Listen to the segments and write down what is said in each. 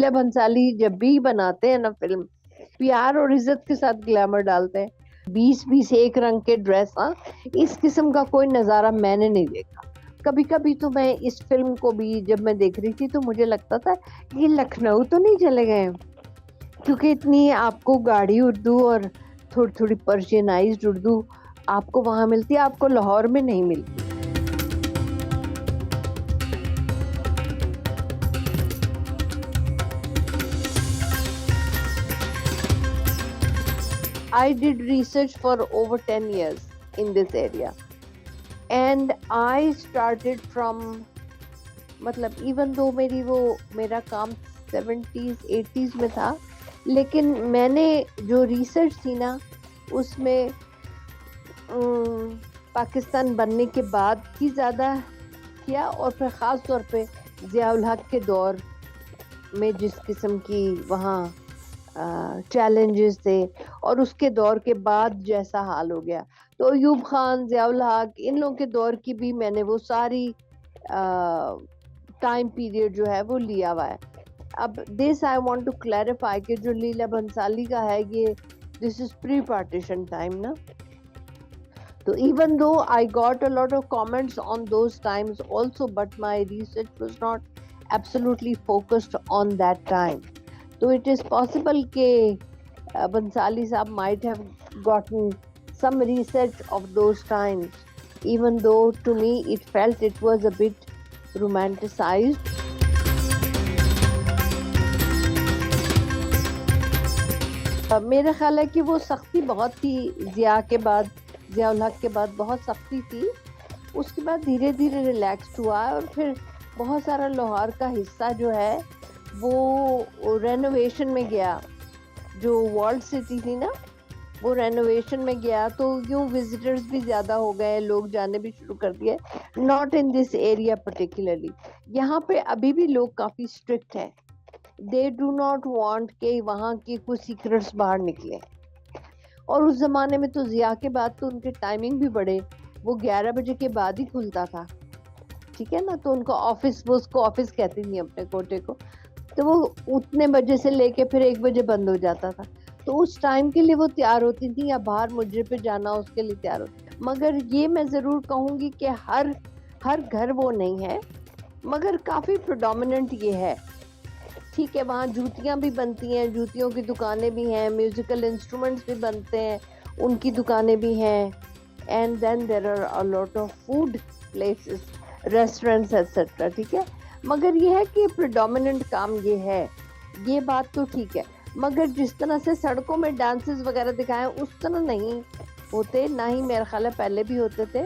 लीला भंसाली जब भी बनाते हैं ना फिल्म, प्यार और इज्जत के साथ ग्लैमर डालते हैं। 20-20 एक रंग के ड्रेस, हाँ, इस किस्म का कोई नजारा मैंने नहीं देखा। कभी कभी तो मैं इस फिल्म को भी जब मैं देख रही थी तो मुझे लगता था ये लखनऊ तो नहीं चले गए हैं, क्योंकि इतनी आपको गाड़ी उर्दू और थोड़ी थोड़ी पर्शियनाइज्ड उर्दू आपको वहां मिलती है, आपको लाहौर में नहीं मिलती। I did research for over 10 years in this area, and I started from, मतलब even though मेरा काम 70s 80s में था, लेकिन मैंने जो रिसर्च थी ना उसमें पाकिस्तान बनने के बाद ही ज़्यादा किया, और फिर ख़ास तौर पे ज़ियाउल हक के दौर में जिस किस्म की वहाँ चैलेंजेस थे, और उसके दौर के बाद जैसा हाल हो गया, तो अयूब खान, ज़ियाउल हक, इन लोगों के दौर की भी मैंने वो सारी टाइम पीरियड जो है वो लिया हुआ है। अब this I want to clarify कि जो लीला भंसाली का है ये this is pre partition time ना, तो even though I got a lot of comments on those times also, but my research was not absolutely focused on that time. So it is possible that Bhansali Saab might have gotten some research of those times, even though to me it felt it was a bit romanticized. मेरा ख्याल है कि वो सख्ती बहुत थी ज़ियाउल हक के बाद बहुत सख्ती थी, उसके बाद धीरे धीरे रिलैक्स हुआ, और फिर बहुत सारा लाहौर का हिस्सा जो है वो रेनोवेशन में गया, जो वॉल्ड सिटी थी ना वो रेनोवेशन में गया, तो यूँ विजिटर्स भी ज़्यादा हो गए, लोग जाने भी शुरू कर दिए। Not in this area particularly, यहाँ पे अभी भी लोग काफ़ी स्ट्रिक्ट हैं, दे डू नॉट वांट के वहाँ की कुछ सीक्रेट्स बाहर निकले। और उस ज़माने में तो ज़िया के बाद तो उनके टाइमिंग भी बड़े, वो 11 बजे के बाद ही खुलता था, ठीक है ना, तो उनका ऑफिस, वो उसको ऑफिस कहती थी अपने कोटे को, तो वो उतने बजे से लेके फिर 1 बजे बंद हो जाता था, तो उस टाइम के लिए वो तैयार होती थी, या बाहर मुजरे पे जाना उसके लिए तैयार होती। मगर ये मैं ज़रूर कहूँगी कि हर घर वो नहीं है, मगर काफ़ी प्रोडोमिनेंट ये है, ठीक है। वहाँ जूतियाँ भी बनती हैं, जूतियों की दुकानें भी हैं, म्यूज़िकल इंस्ट्रूमेंट्स भी बनते हैं, उनकी दुकानें भी हैं, and then there are a lot of food places, restaurants etcetera, ठीक है। मगर ये है कि प्रेडोमिनेंट काम ये है, ये बात तो ठीक है, मगर जिस तरह से सड़कों में डांसेस वगैरह दिखाएं उस तरह नहीं होते, ना ही मेरा ख्याल है पहले भी होते थे।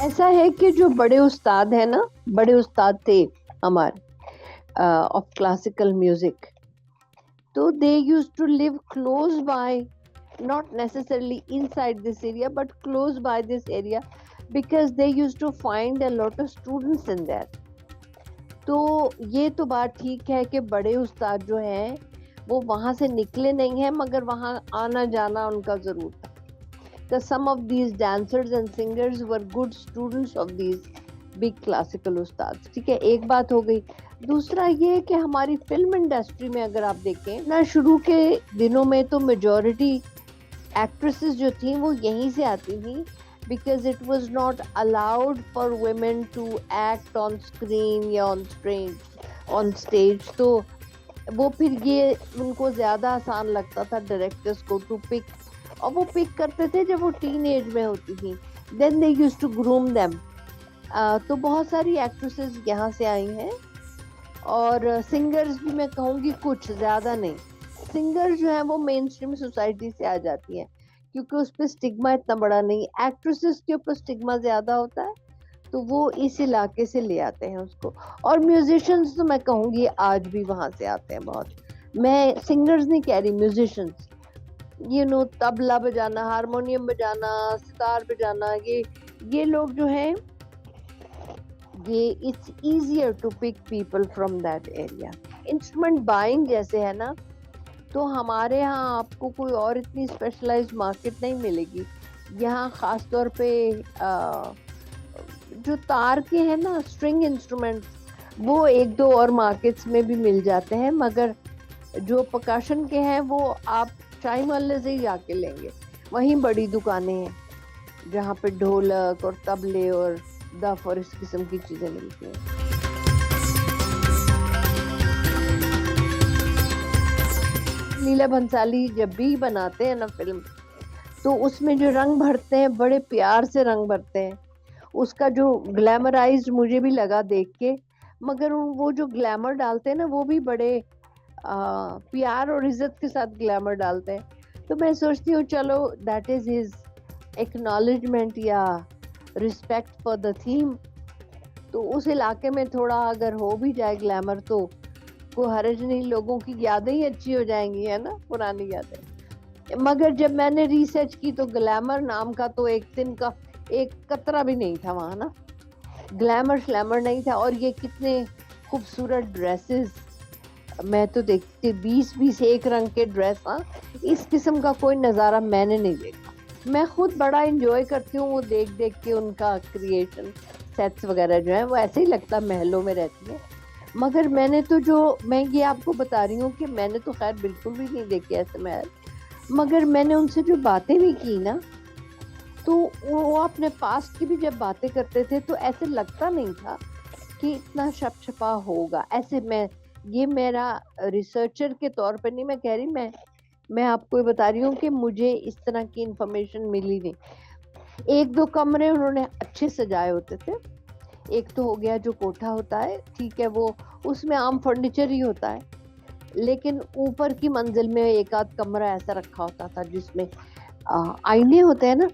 ऐसा है कि जो बड़े उस्ताद हैं ना, बड़े उस्ताद थे हमारे ऑफ क्लासिकल म्यूजिक, तो they used to live close by, not necessarily inside this area but close by this area, because they used to find a lot of students in there. तो ये तो बात ठीक है कि बड़े उस्ताद जो हैं वो वहाँ से निकले नहीं हैं, मगर वहाँ आना जाना उनका ज़रूर था। Because some of these dancers and singers were good students of these big classical उस्ताद, ठीक है, एक बात हो गई। दूसरा ये कि हमारी फिल्म इंडस्ट्री में अगर आप देखें ना, शुरू के दिनों में तो मेजॉरिटी एक्ट्रेसेस जो थी वो यहीं से आती थी, because it was not allowed for women to act on screen या ऑन स्टेज, तो वो फिर ये उनको ज़्यादा आसान लगता था डायरेक्टर्स को टू पिक, और वो पिक करते थे जब वो टीन एज में होती थी, then they used to groom them. तो बहुत सारी एक्ट्रेसेस यहाँ से आई हैं, और सिंगर्स भी मैं कहूँगी कुछ, ज़्यादा नहीं। सिंगर जो है वो मेन स्ट्रीम सोसाइटी से आ जाती हैं, क्योंकि उस पर स्टिग्मा इतना बड़ा नहीं, एक्ट्रेसेस के ऊपर स्टिग्मा ज़्यादा होता है, तो वो इस इलाके से ले आते हैं उसको। और म्यूजिशियंस तो मैं कहूँगी आज भी वहाँ से आते हैं बहुत, मैं सिंगर्स नहीं कह रही, म्यूजिशियंस, यू नो, तबला बजाना, हारमोनियम बजाना, सितार बजाना, ये लोग जो हैं, ये it's easier to pick people from that area. Instrument buying जैसे है ना, तो हमारे यहाँ आपको कोई और इतनी स्पेशलाइज्ड मार्केट नहीं मिलेगी। यहाँ ख़ास तौर पे جو تار کے ہیں نا اسٹرنگ انسٹرومنٹ، وہ ایک دو اور مارکیٹس میں بھی مل جاتے ہیں، مگر جو پرکشن کے ہیں وہ آپ شاہی محلے سے ہی جا کے لیں گے. وہیں بڑی دکانیں ہیں جہاں پہ ڈھولک اور طبلے اور دف اور اس قسم کی چیزیں ملتی ہیں. لیلا بھنسالی جب بھی بناتے ہیں نا فلم، تو اس میں جو رنگ بھرتے ہیں بڑے پیار سے رنگ بھرتے ہیں. اس کا جو گلیمرائزڈ مجھے بھی لگا دیکھ کے، مگر وہ جو گلیمر ڈالتے ہیں نا وہ بھی بڑے پیار اور عزت کے ساتھ گلیمر ڈالتے ہیں. تو میں سوچتی ہوں چلو دیٹ از ہز ایکنالجمنٹ یا رسپیکٹ فار دا تھیم. تو اس علاقے میں تھوڑا اگر ہو بھی جائے گلیمر تو کوئی حرج نہیں، لوگوں کی یادیں ہی اچھی ہو جائیں گی، ہے نا، پرانی یادیں. مگر جب میں نے ریسرچ کی تو گلیمر نام کا تو ایک دن کا ایک قطرہ بھی نہیں تھا وہاں نا. گلیمر شلیمر نہیں تھا. اور یہ کتنے خوبصورت ڈریسز میں تو دیکھتی 20 ایک رنگ کے ڈریس. ہاں اس قسم کا کوئی نظارہ میں نے نہیں دیکھا. میں خود بڑا انجوائے کرتی ہوں وہ دیکھ دیکھ کے ان کا کریشن. سیٹس وغیرہ جو ہیں وہ ایسے ہی لگتا محلوں میں رہتی ہیں. مگر میں نے تو میں یہ آپ کو بتا رہی ہوں کہ میں نے تو خیر بالکل بھی نہیں دیکھے ایسے محل. مگر میں نے ان سے جو باتیں بھی کی نا، تو وہ اپنے پاسٹ کی بھی جب باتیں کرتے تھے تو ایسے لگتا نہیں تھا کہ اتنا شپ شپا ہوگا. ایسے یہ میرا ریسرچر کے طور پہ نہیں میں کہہ رہی، میں آپ کو یہ بتا رہی ہوں کہ مجھے اس طرح کی انفارمیشن ملی نہیں. ایک دو کمرے انہوں نے اچھے سجائے ہوتے تھے. ایک تو ہو گیا جو کوٹھا ہوتا ہے، ٹھیک ہے، وہ اس میں عام فرنیچر ہی ہوتا ہے، لیکن اوپر کی منزل میں ایک آدھ کمرہ ایسا رکھا ہوتا تھا جس میں آئینے ہوتے ہیں نا،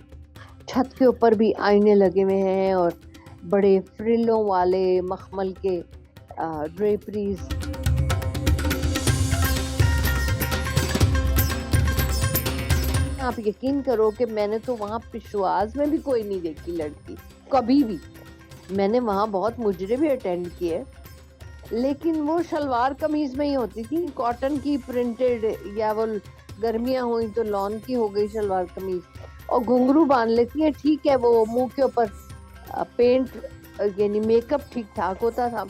چھت کے اوپر بھی آئینے لگے ہوئے ہیں اور بڑے فرلوں والے مخمل کے ڈریپریز. آپ یقین کرو کہ میں نے تو وہاں پشواز میں بھی کوئی نہیں دیکھی لڑکی کبھی بھی. میں نے وہاں بہت مجرے بھی اٹینڈ کیے، لیکن وہ شلوار قمیض میں ہی ہوتی تھی، کاٹن کی پرنٹڈ، یا وہ گرمیاں ہوئی تو لون کی ہو گئی شلوار قمیض، اور گھنگرو باندھ لیتی ہیں. ٹھیک ہے وہ منہ کے اوپر پینٹ یعنی میک اپ ٹھیک ٹھاک ہوتا تھا،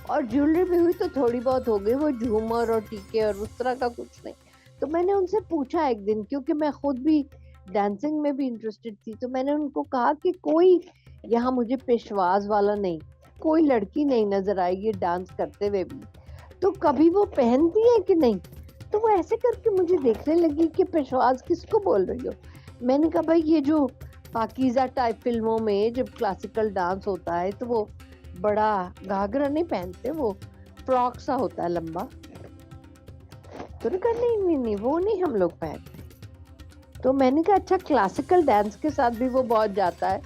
اور جیولری بھی ہوئی تو تھوڑی بہت ہو گئی، وہ جھومر اور ٹیکے اور اس طرح کا کچھ نہیں. تو میں نے ان سے پوچھا ایک دن، کیونکہ میں خود بھی ڈانسنگ میں بھی انٹرسٹڈ تھی، تو میں نے ان کو کہا کہ کوئی یہاں مجھے پیشواز والا نہیں، کوئی لڑکی نہیں نظر آئے گی ڈانس کرتے ہوئے بھی، تو کبھی وہ پہنتی ہے کہ نہیں. تو وہ ایسے کر کے مجھے دیکھنے لگی کہ پیشواز کس کو بول رہی ہو. میں نے کہا بھائی یہ جو پاکیزہ ٹائپ فلموں میں جب کلاسیکل ڈانس ہوتا ہے تو وہ بڑا گھاگرا نہیں پہنتے، وہ فراک سا ہوتا ہے لمبا. تو نے کہا نہیں وہ نہیں ہم لوگ پہنتے. تو میں نے کہا اچھا کلاسیکل ڈانس کے ساتھ بھی وہ بہت جاتا ہے،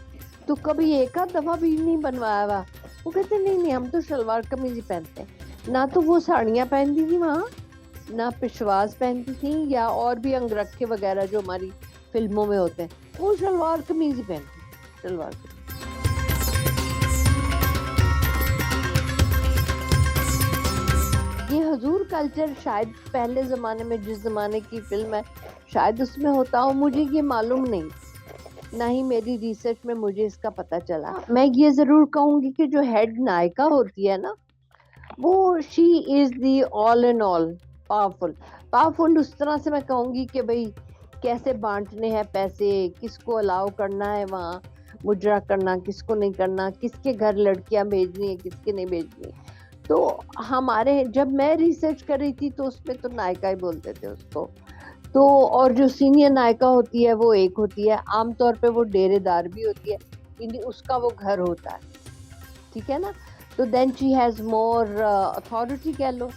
تو کبھی ایک آدھ دفعہ بھی نہیں بنوایا ہوا. وہ کہتے نہیں ہم تو شلوار قمیض ہی پہنتے ہیں. نہ تو وہ ساڑیاں پہنتی تھی وہاں، نہ پشواز پہنتی تھی، یا اور بھی انگرکھے وغیرہ جو ہماری فلموں میں ہوتے ہیں، وہ شلوار قمیض ہی پہنتی، شلوار قمیض. یہ حضور کلچر شاید پہلے زمانے میں جس زمانے کی فلم ہے شاید اس میں ہوتا ہو، مجھے یہ معلوم نہیں، نہ ہی میری ریسرچ میں مجھے اس کا پتہ چلا. میں یہ ضرور کہوں گی کہ جو ہیڈ نائکا ہوتی ہے نا، وہ شی از دی آل ان آل پاورفل. اس طرح سے میں کہوں گی کہ بھئی کیسے بانٹنے ہیں پیسے، کس کو الاؤ کرنا ہے وہاں مجرا کرنا، کس کو نہیں کرنا، کس کے گھر لڑکیاں بھیجنی ہے کس کے نہیں بھیجنی. تو ہمارے جب میں ریسرچ کر رہی تھی تو اس میں تو نائکا ہی بولتے تھے اس کو. تو اور جو سینئر نائکا ہوتی ہے وہ ایک ہوتی ہے، عام طور پہ وہ ڈیرے دار بھی ہوتی ہے، یعنی اس کا وہ گھر ہوتا ہے، ٹھیک ہے نا. تو دین شی ہیز مور اتھارٹی کہہ لو.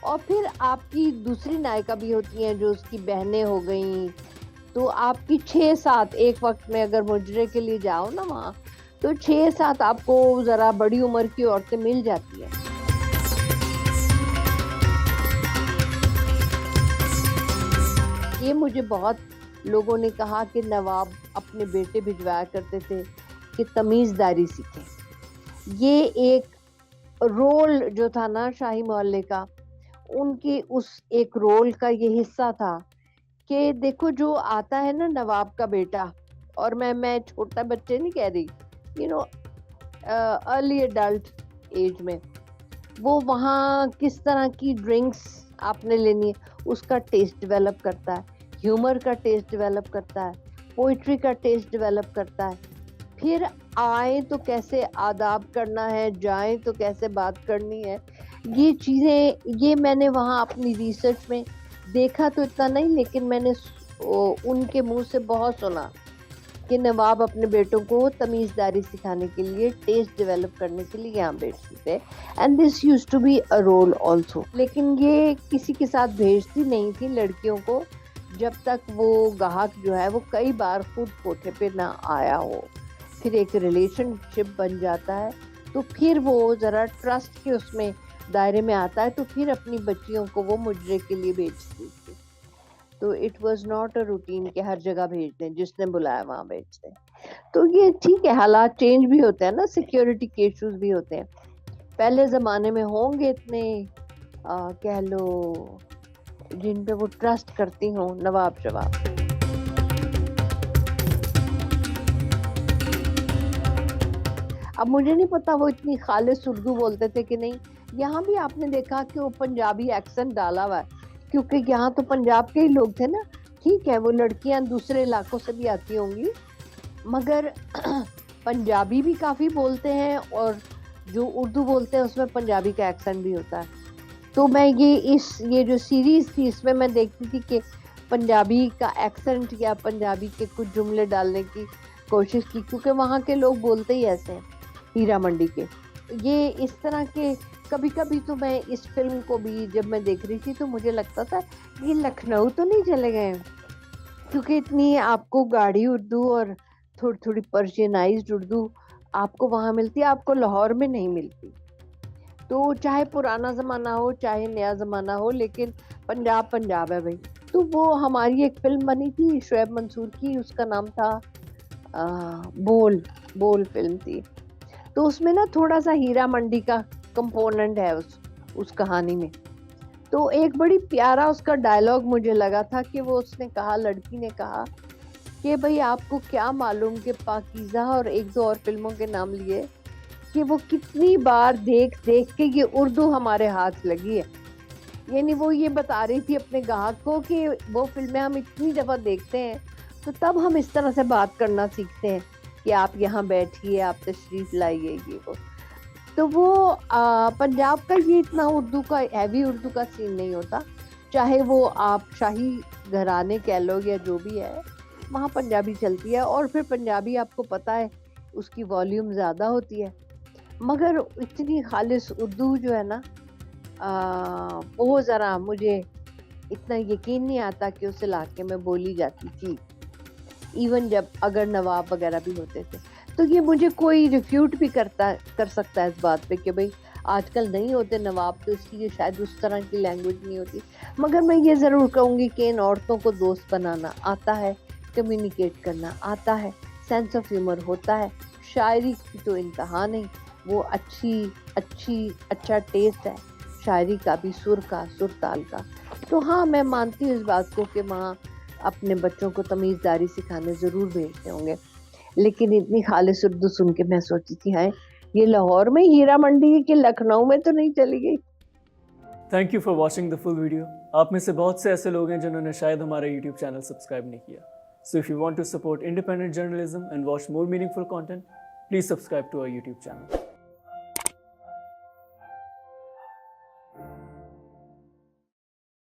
اور پھر آپ کی دوسری نائکا بھی ہوتی ہیں جو اس کی بہنیں ہو گئیں. تو آپ کی 6-7 ایک وقت میں اگر مجرے کے لیے جاؤ نا وہاں، تو 6-7 آپ کو ذرا بڑی عمر کی عورتیں مل جاتی ہیں. یہ مجھے بہت لوگوں نے کہا کہ نواب اپنے بیٹے بھجوایا کرتے تھے کہ تمیز داری سیکھیں. یہ ایک رول جو تھا نا شاہی محلے کا، ان کی اس ایک رول کا یہ حصہ تھا کہ دیکھو جو آتا ہے نا نواب کا بیٹا، اور میں چھوٹا بچے نہیں کہہ رہی، you know early adult age में, वो वहाँ किस तरह की ड्रिंक्स आपने लेनी है उसका टेस्ट डेवलप करता है, ह्यूमर का टेस्ट डेवलप करता है, पोइट्री का टेस्ट डेवलप करता है। फिर आए तो कैसे आदाब करना है, जाएं तो कैसे बात करनी है, ये चीज़ें ये मैंने वहाँ अपनी रिसर्च में देखा तो इतना नहीं, लेकिन मैंने उनके मुंह से बहुत सुना कि नवाब अपने बेटों को तमीज़दारी सिखाने के लिए, टेस्ट डेवलप करने के लिए यहाँ भेजते थे, and this use to be a role also. लेकिन ये किसी के साथ भेजती नहीं थी लड़कियों को जब तक वो गाहक जो है वो कई बार खुद कोठे पे ना आया हो। फिर एक रिलेशनशिप बन जाता है तो फिर वो ज़रा ट्रस्ट के उसमें दायरे में आता है, तो फिर अपनी बच्चियों को वो मुजरे के लिए भेजती थी। तो it was not a routine कि हर जगह भेज दें, जिसने बुलाया वहाँ भेज दें। तो ये ठीक है, हालात चेंज भी होते हैं ना, सिक्योरिटी के इश्यूज भी होते हैं। पहले ज़माने में होंगे इतने कह लो जिन पे वो ट्रस्ट करती हों, नवाब शवाब। अब मुझे नहीं पता वो इतनी खालिस उर्दू बोलते थे कि नहीं। यहाँ भी आपने देखा कि वो पंजाबी एक्सेंट डाला हुआ है, क्योंकि यहाँ तो पंजाब के ही लोग थे ना। ठीक है, वो लड़कियाँ दूसरे इलाकों से भी आती होंगी, मगर पंजाबी भी काफ़ी बोलते हैं, और जो उर्दू बोलते हैं उसमें पंजाबी का एक्सेंट भी होता है। तो मैं ये जो सीरीज़ थी इसमें मैं देखती थी कि पंजाबी का एक्सेंट या पंजाबी के कुछ जुमले डालने की कोशिश की, क्योंकि वहाँ के लोग बोलते ही ऐसे हैं, हीरा मंडी के। ये इस तरह के कभी कभी तो मैं इस फिल्म को भी जब मैं देख रही थी तो मुझे लगता था ये लखनऊ तो नहीं चले गए, क्योंकि इतनी आपको गाढ़ी उर्दू और थोड़ी थोड़ी पर्शियनाइज्ड उर्दू आपको वहाँ मिलती है, आपको लाहौर में नहीं मिलती। तो चाहे पुराना ज़माना हो चाहे नया ज़माना हो, लेकिन पंजाब पंजाब है भाई। तो वो हमारी एक फिल्म बनी थी शुएब मंसूर की, उसका नाम था बोल बोल फिल्म थी। तो उसमें ना थोड़ा सा हीरा मंडी का कंपोनेंट है उस कहानी में। तो एक बड़ी प्यारा उसका डायलॉग मुझे लगा था कि वो उसने कहा, लड़की ने कहा कि भाई आपको क्या मालूम कि पाकीज़ा और एक दो और फिल्मों के नाम लिए कि वो कितनी बार देख देख के ये उर्दू हमारे हाथ लगी है। यानी वो ये बता रही थी अपने गाहक को कि वो फिल्में हम इतनी दफ़ा देखते हैं तो तब हम इस तरह से बात करना सीखते हैं कि आप यहाँ बैठिए, आप तशरीफ़ लाइए, ये वो। तो वो पंजाब का ये इतना उर्दू का हैवी उर्दू का सीन नहीं होता, चाहे वो आप शाही घराने कह लो या जो भी है, वहाँ पंजाबी चलती है। और फिर पंजाबी आपको पता है उसकी वॉल्यूम ज़्यादा होती है, मगर इतनी खालिस उर्दू जो है ना, वो ज़रा मुझे इतना यकीन नहीं आता कि उस इलाके में बोली जाती थी, इवन जब अगर नवाब वगैरह भी होते थे। तो ये मुझे कोई रिफ्यूट भी कर सकता है इस बात पे कि भाई आजकल नहीं होते नवाब, तो इसलिए शायद उस तरह की लैंग्वेज नहीं होती। मगर मैं ये ज़रूर कहूँगी कि इन औरतों को दोस्त बनाना आता है, कम्युनिकेट करना आता है, सेंस ऑफ ह्यूमर होता है, शायरी की तो इंतहा नहीं, वो अच्छा टेस्ट है शायरी का भी, सुर का, सुर ताल का। तो हाँ, मैं मानती हूँ इस बात को कि वहाँ अपने बच्चों को तमीज़दारी सिखाने ज़रूर भेजते होंगे। लेकिन इतनी खालिस उर्दू सुन के मैं सोची थी, हाय ये लाहौर में हीरा मंडी के लखनऊ में तो नहीं चली गई। Thank you for watching the full video. आप में से बहुत से ऐसे लोग हैं जिन्होंने शायद हमारा यूट्यूब चैनल सब्सक्राइब नहीं किया। So if you want to support independent journalism and watch more meaningful content, please subscribe to our YouTube channel.